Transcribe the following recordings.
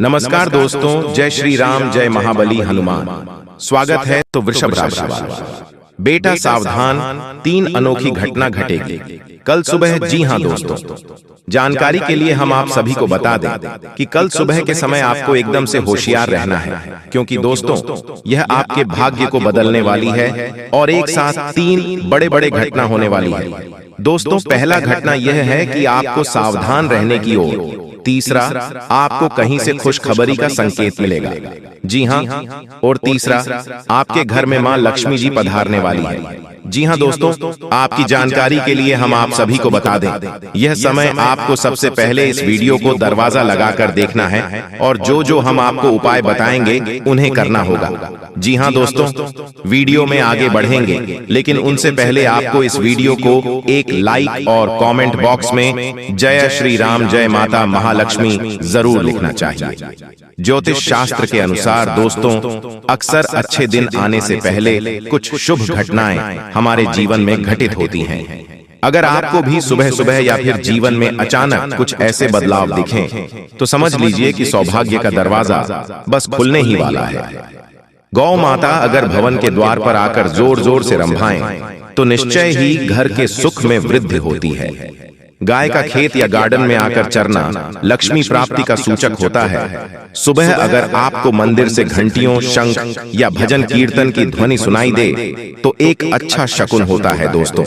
नमस्कार दोस्तों, जय श्री राम, जय महाबली हनुमान। स्वागत है। तो वृषभ राशि वाले बेटा सावधान, 3 अनोखी घटना घटेगी कल सुबह। जी हां दोस्तों, जानकारी के लिए हम आप सभी को बता दें कि कल सुबह के समय आपको एकदम से होशियार रहना है, क्योंकि दोस्तों यह आपके भाग्य को बदलने वाली है और एक साथ 3 बड़े बड़े घटना होने वाली है। दोस्तों, पहला घटना यह है कि आपको सावधान रहने की ओर, तीसरा आपको कहीं से खुशखबरी का संकेत मिलेगा। जी हां, और तीसरा आपके घर में मां लक्ष्मी जी पधारने वाली है। जी हां दोस्तों, आपकी जानकारी के लिए हम आप सभी को बता दें, यह समय आपको सबसे पहले इस वीडियो को दरवाजा लगाकर देखना है और जो जो हम आपको उपाय बताएंगे उन्हें करना होगा। जी हां दोस्तों, वीडियो में आगे बढ़ेंगे, लेकिन उनसे पहले आपको इस वीडियो को एक लाइक और कमेंट बॉक्स में जय श्री राम, जय माता महालक्ष्मी जरूर लिखना चाहिए। ज्योतिष शास्त्र के अनुसार दोस्तों, अक्सर अच्छे दिन आने से पहले कुछ शुभ घटनाएं हमारे जीवन में घटित होती हैं। अगर आपको भी सुबह सुबह या फिर जीवन में अचानक कुछ ऐसे बदलाव दिखें, तो समझ लीजिए कि सौभाग्य का दरवाजा बस खुलने ही वाला है। गौ माता अगर भवन के द्वार पर आकर जोर जोर से रंभाएं, तो निश्चय ही घर के सुख में वृद्धि होती है। गाय का खेत या गार्डन में आकर चरना लक्ष्मी प्राप्ति का सूचक होता है। सुबह अगर आपको मंदिर से घंटियों, शंख या भजन कीर्तन की ध्वनि सुनाई दे, तो एक अच्छा शकुन होता है। दोस्तों,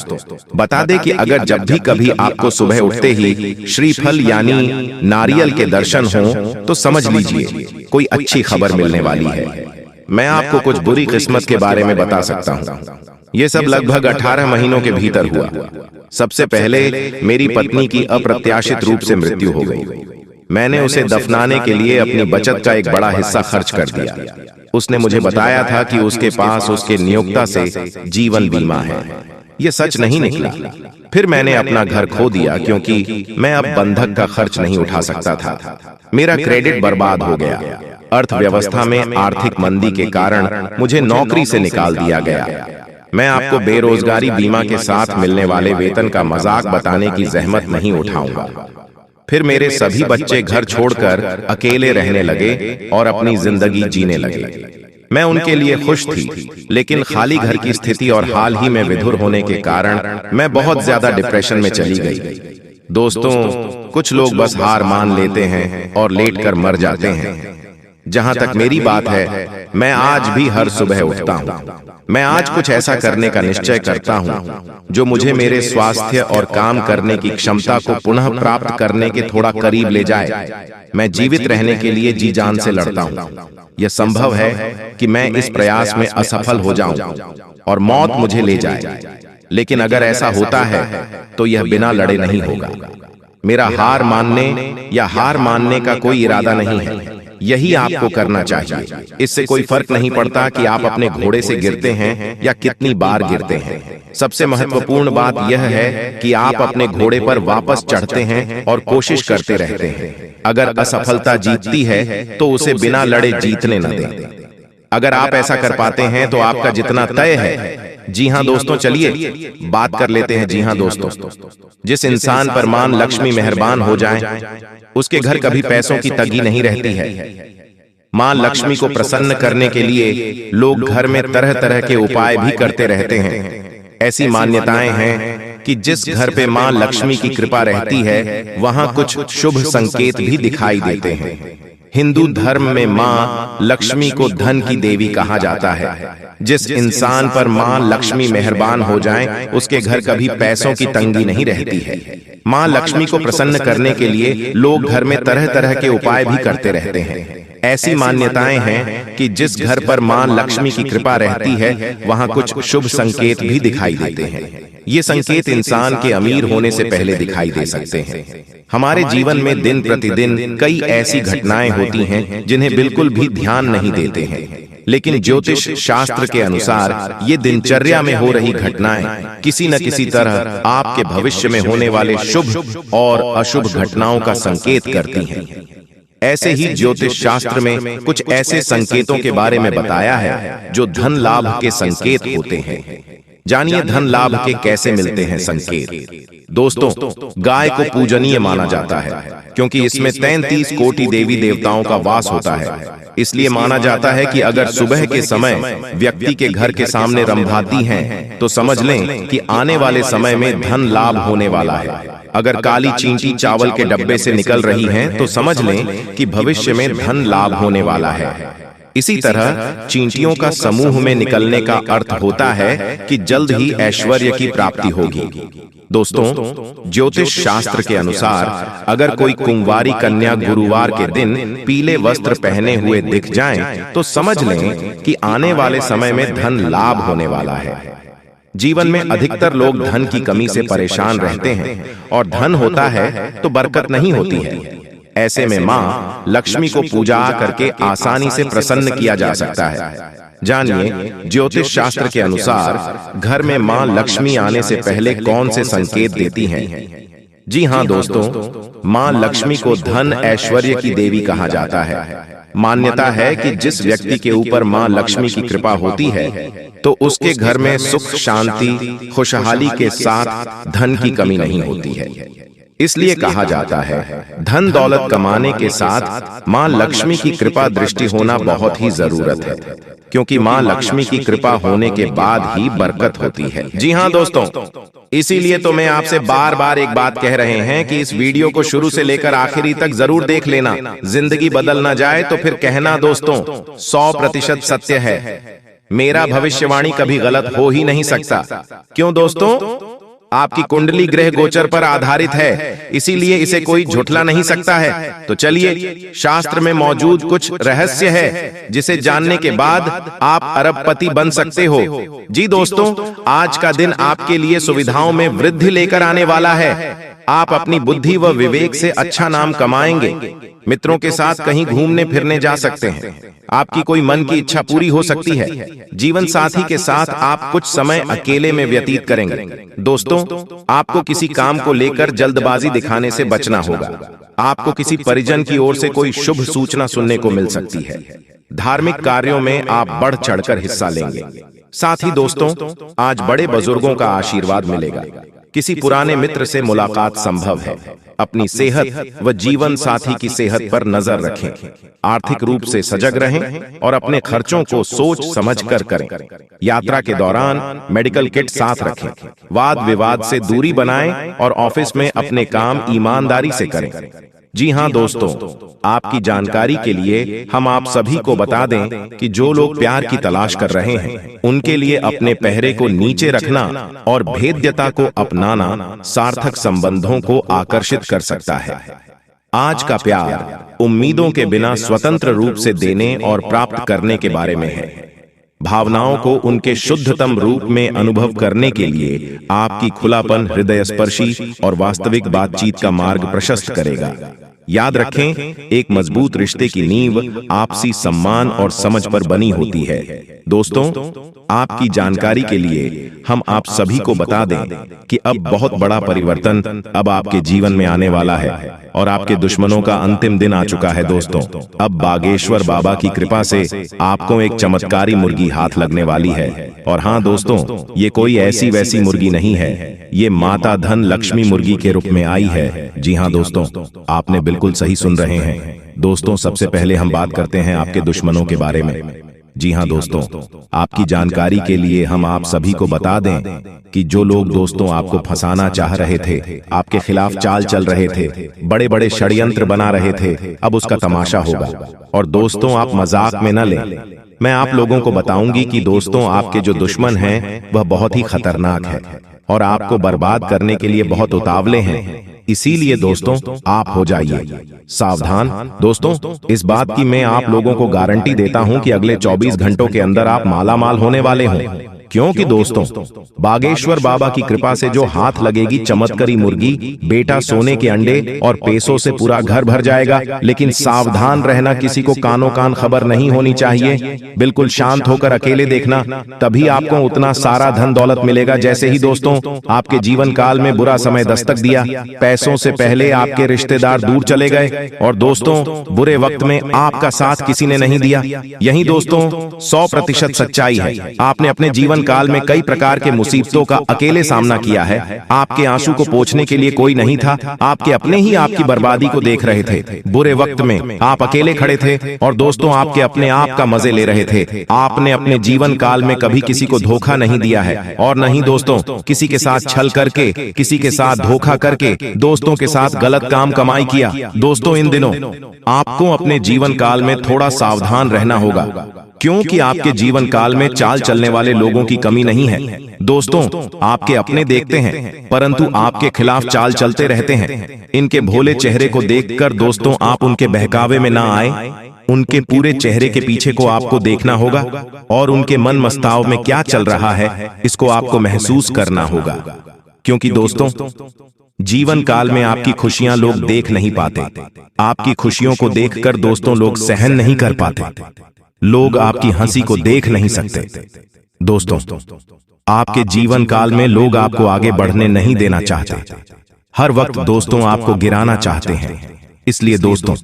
बता दें कि अगर जब भी कभी आपको सुबह उठते ही श्रीफल यानी नारियल के दर्शन हों, तो समझ लीजिए कोई अच्छी खबर मिलने वाली है। मैं आपको कुछ बुरी किस्मत के बारे में बता सकता हूँ। ये सब लगभग 18 महीनों के भीतर हुआ। सबसे पहले मेरी पत्नी की अप्रत्याशित रूप से मृत्यु हो गई। मैंने उसे दफनाने के लिए अपनी बचत का एक बड़ा हिस्सा खर्च कर दिया। उसने मुझे बताया था कि उसके पास उसके नियोक्ता से जीवन बीमा है। ये सच नहीं निकला। फिर मैंने अपना घर खो दिया, क्योंकि मैं अब बंधक का खर्च नहीं उठा सकता था। मेरा क्रेडिट बर्बाद हो गया। अर्थव्यवस्था में आर्थिक मंदी के कारण मुझे नौकरी से निकाल दिया गया। मैं आपको बेरोजगारी बीमा के साथ मिलने वाले वेतन का मजाक बताने की जहमत नहीं उठाऊंगा। फिर मेरे सभी बच्चे घर छोड़कर अकेले रहने लगे और अपनी जिंदगी जीने लगे। मैं उनके लिए खुश थी, लेकिन खाली घर की स्थिति और हाल ही में विधुर होने के कारण मैं बहुत ज्यादा डिप्रेशन में चली गई। दोस्तों, कुछ लोग बस हार मान लेते हैं और लेटकर मर जाते हैं। जहां तक मेरी बात है, मैं आज भी हर सुबह उठता हूं। मैं आज कुछ ऐसा करने का निश्चय करता हूं जो मुझे मेरे स्वास्थ्य और काम करने की क्षमता को पुनः प्राप्त करने के थोड़ा करीब ले जाए। मैं जीवित रहने के लिए जी जान से लड़ता हूं। यह संभव है कि मैं इस प्रयास में असफल हो जाऊं और मौत मुझे ले जाए, लेकिन अगर ऐसा होता है तो यह बिना लड़े नहीं होगा। मेरा हार मानने का कोई इरादा नहीं है। यही आपको करना चाहिए। इससे कोई फर्क नहीं पड़ता कि आप अपने घोड़े से गिरते हैं या कितनी बार गिरते हैं। सबसे महत्वपूर्ण बात यह है कि आप अपने घोड़े पर वापस चढ़ते हैं और कोशिश करते रहते हैं। अगर असफलता जीतती है तो उसे बिना लड़े जीतने न दें। अगर आप ऐसा कर पाते हैं तो आपका जितना तय है। जी हां दोस्तों, चलिए बात कर लेते हैं। जी हां दोस्तों, जिस इंसान पर मां लक्ष्मी मेहरबान हो जाए, उसके घर कभी पैसों की तंगी नहीं रहती है। मां लक्ष्मी को प्रसन्न करने के लिए लोग घर में तरह तरह के उपाय भी करते रहते हैं। ऐसी मान्यताएं हैं कि जिस घर पे मां लक्ष्मी की कृपा रहती है, वहां कुछ शुभ संकेत भी दिखाई देते हैं। हिंदू धर्म में मां लक्ष्मी को धन की देवी कहा जाता है। जिस इंसान पर मां लक्ष्मी मेहरबान हो जाए, उसके घर कभी पैसों की तंगी नहीं रहती है। मां लक्ष्मी को प्रसन्न करने के लिए लोग घर में तरह तरह के उपाय भी करते रहते हैं। ऐसी मान्यताएं हैं कि जिस घर पर मां लक्ष्मी की कृपा रहती है, वहां कुछ शुभ संकेत भी दिखाई देते हैं। ये संकेत इंसान के अमीर होने से पहले दिखाई दे सकते हैं। हमारे जीवन में दिन प्रतिदिन कई ऐसी घटनाएं होती हैं जिन्हें बिल्कुल भी ध्यान नहीं देते हैं, लेकिन ज्योतिष शास्त्र के अनुसार ये दिनचर्या में हो रही घटनाएं किसी न किसी तरह आपके भविष्य में होने वाले शुभ और अशुभ घटनाओं का संकेत करती हैं। ऐसे ही ज्योतिष शास्त्र में कुछ ऐसे संकेतों के बारे में बताया है जो धन लाभ के संकेत होते हैं। जानिए धन लाभ के कैसे मिलते हैं संकेत। दोस्तों, गाय को पूजनीय माना जाता है। क्योंकि इसमें 33 कोटि देवी देवताओं का वास होता है। इसलिए माना जाता है कि अगर सुबह के समय व्यक्ति के घर के सामने रंभाती हैं, तो समझ लें कि आने वाले समय में धन लाभ होने वाला है। अगर काली चींटी चावल के डब्बे से निकल रही हैं, तो समझ लें कि भविष्य में धन लाभ होने वाला है। इसी तरह चींटियों का समूह में निकलने का अर्थ होता है कि जल्द ही ऐश्वर्य की प्राप्ति होगी। दोस्तों, ज्योतिष शास्त्र के अनुसार अगर कोई कुंवारी कन्या गुरुवार के दिन पीले वस्त्र पहने हुए दिख जाएं, तो समझ लें कि आने वाले समय में धन लाभ होने वाला है। जीवन में अधिकतर लोग धन की कमी से परेशान रहते हैं, और धन होता है तो बरकत नहीं होती है। ऐसे में मां लक्ष्मी को पूजा करके आसानी से प्रसन्न किया जा सकता है। जानिए, ज्योतिष शास्त्र के अनुसार घर में मां लक्ष्मी आने से पहले कौन से संकेत देती हैं? जी हां दोस्तों, मां लक्ष्मी को धन ऐश्वर्य की देवी कहा जाता है। मान्यता है कि जिस व्यक्ति के ऊपर मां लक्ष्मी की कृपा होती है, तो उसके घर में सुख, शांति, खुशहाली के साथ धन की कमी नहीं होती है। इसलिए कहा जाता है, धन दौलत कमाने के साथ मां लक्ष्मी की कृपा दृष्टि होना बहुत ही जरूरत है, क्योंकि मां लक्ष्मी की कृपा होने के बाद ही बरकत होती है। जी हां दोस्तों, इसीलिए तो मैं आपसे बार बार एक बात कह रहे हैं कि इस वीडियो को शुरू से लेकर आखिरी तक जरूर देख लेना। जिंदगी बदल ना जाए तो फिर कहना दोस्तों 100% सत्य है। मेरा भविष्यवाणी कभी गलत हो ही नहीं सकता। क्यों दोस्तों? आपकी कुंडली ग्रह गोचर पर आधारित है, इसीलिए इसे कोई झुठला नहीं सकता है। तो चलिए, शास्त्र में मौजूद कुछ रहस्य है जिसे जानने के बाद आप अरबपति बन सकते हो। जी दोस्तों, आज का दिन आपके लिए सुविधाओं में वृद्धि लेकर आने वाला है। आप अपनी बुद्धि व विवेक से अच्छा नाम कमाएंगे। मित्रों के साथ कहीं घूमने फिरने जा सकते हैं। आपकी कोई मन की इच्छा पूरी हो सकती है। जीवन साथी के साथ आप कुछ समय अकेले में व्यतीत करेंगे। दोस्तों, आपको किसी काम को लेकर जल्दबाजी दिखाने से बचना होगा। आपको किसी परिजन की ओर से कोई शुभ सूचना सुनने को मिल सकती है। धार्मिक कार्यों में आप बढ़ चढ़कर हिस्सा लेंगे। साथ ही दोस्तों, आज बड़े बुजुर्गों का आशीर्वाद मिलेगा। किसी पुराने मित्र से मुलाकात संभव है। अपनी सेहत व जीवन साथी की सेहत पर नजर रखें। आर्थिक रूप से सजग रहें और अपने खर्चों को सोच समझकर करें। यात्रा के दौरान मेडिकल किट साथ रखें। वाद विवाद से दूरी बनाएं और ऑफिस में अपने काम ईमानदारी से करें। जी हां दोस्तों, आपकी जानकारी के लिए हम आप सभी को बता दें कि जो लोग प्यार की तलाश कर रहे हैं, उनके लिए अपने पहरे को नीचे रखना और भेद्यता को अपनाना सार्थक संबंधों को आकर्षित कर सकता है। आज का प्यार उम्मीदों के बिना स्वतंत्र रूप से देने और प्राप्त करने के बारे में है। भावनाओं को उनके शुद्धतम रूप में अनुभव करने के लिए आपकी खुलापन हृदयस्पर्शी और वास्तविक बातचीत का मार्ग प्रशस्त करेगा। याद रखें, एक मजबूत रिश्ते की नींव आपसी सम्मान और समझ पर बनी होती है। दोस्तों, आपकी जानकारी के लिए हम आप सभी को बता दें कि अब बहुत बड़ा परिवर्तन अब आपके जीवन में आने वाला है और आपके दुश्मनों का अंतिम दिन आ चुका है। दोस्तों, अब बागेश्वर बाबा की कृपा से आपको एक चमत्कारी मुर्गी हाथ लगने वाली है। और हाँ दोस्तों, ये कोई ऐसी वैसी मुर्गी नहीं है, ये माता धन लक्ष्मी मुर्गी के रूप में आई है। जी हाँ दोस्तों, आपने बिल्कुल सही सुन रहे हैं। दोस्तों, सबसे पहले हम बात करते हैं आपके दुश्मनों के बारे में। जी हाँ दोस्तों, आपकी जानकारी के लिए हम आप सभी को बता दें कि जो लोग दोस्तों आपको फंसाना चाह रहे थे, आपके खिलाफ चाल चल रहे थे, बड़े बड़े षड्यंत्र बना रहे थे, अब उसका तमाशा होगा। और दोस्तों, आप मजाक में न लें। मैं आप लोगों को बताऊंगी कि दोस्तों, आपके जो दुश्मन हैं वह बहुत ही खतरनाक है और आपको बर्बाद करने के लिए बहुत उतावले हैं। इसीलिए दोस्तों, आप हो जाइए सावधान। दोस्तों, इस बात की मैं आप लोगों को गारंटी देता हूं कि अगले 24 घंटों के अंदर आप मालामाल होने वाले हों। क्योंकि दोस्तों, बागेश्वर बाबा की कृपा से जो हाथ लगेगी चमत्कारी मुर्गी, बेटा सोने के अंडे और पैसों से पूरा घर भर जाएगा। लेकिन सावधान रहना, किसी को कानों कान खबर नहीं होनी चाहिए। बिल्कुल शांत होकर अकेले देखना, तभी आपको उतना सारा धन दौलत मिलेगा। जैसे ही दोस्तों आपके जीवन काल में बुरा समय दस्तक दिया, पैसों से पहले आपके रिश्तेदार दूर चले गए और दोस्तों बुरे वक्त में आपका साथ किसी ने नहीं दिया। यही दोस्तों 100% सच्चाई है। आपने अपने जीवन काल में कई प्रकार के मुसीबतों का अकेले सामना किया है। आपके आंसू को पोंछने के लिए कोई नहीं था, आपके अपने ही आपकी बर्बादी को देख रहे थे। बुरे वक्त में आप अकेले खड़े थे और दोस्तों आपके अपने आप का मजे ले रहे थे। आपने अपने जीवन काल में कभी किसी को धोखा नहीं दिया है और नहीं दोस्तों किसी के साथ छल करके, किसी के साथ धोखा करके, दोस्तों के साथ गलत काम कमाई किया। दोस्तों इन दिनों आपको अपने जीवन काल में थोड़ा सावधान रहना होगा, क्योंकि आपके जीवन काल में चाल चलने वाले लोगों की कमी नहीं है। दोस्तों आपके अपने देखते हैं परंतु आपके खिलाफ चाल चलते रहते हैं। इनके भोले चेहरे को देखकर दोस्तों आप उनके बहकावे में ना आए। उनके पूरे चेहरे के पीछे को आपको देखना होगा और उनके मन मस्ताव में क्या चल रहा है इसको आपको महसूस करना होगा। क्योंकि दोस्तों जीवन काल में आपकी खुशियां लोग देख नहीं पाते, आपकी खुशियों को देखकर दोस्तों लोग सहन नहीं कर पाते, लोग आपकी हंसी को देख नहीं सकते। दोस्तों आपके जीवन काल में लोग आपको आगे बढ़ने नहीं देना चाहते, हर वक्त दोस्तों आपको गिराना चाहते हैं। इसलिए दोस्तों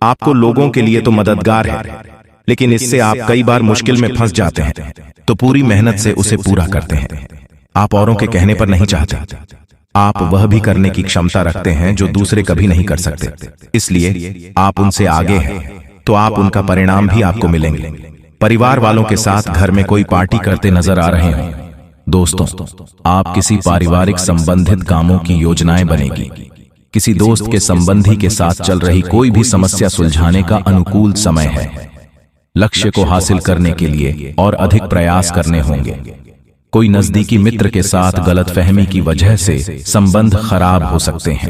आपको लोगों के लिए तो मददगार है, लेकिन इससे आप कई बार मुश्किल में फंस जाते हैं, तो पूरी मेहनत से उसे पूरा करते हैं। आप औरों के कहने पर नहीं चाहते, आप वह भी करने की क्षमता रखते हैं जो दूसरे कभी नहीं कर सकते। इसलिए आप उनसे आगे हैं तो आप उनका परिणाम भी आपको मिलेंगे। परिवार वालों के साथ घर में कोई पार्टी करते नजर आ रहे हैं। दोस्तों आप किसी पारिवारिक संबंधित कामों की योजनाएं बनेगी। किसी दोस्त के संबंधी के साथ चल रही कोई भी समस्या सुलझाने का अनुकूल समय है। लक्ष्य को हासिल करने के लिए और अधिक प्रयास करने होंगे। कोई नजदीकी मित्र के साथ गलतफहमी की वजह से संबंध खराब हो सकते हैं।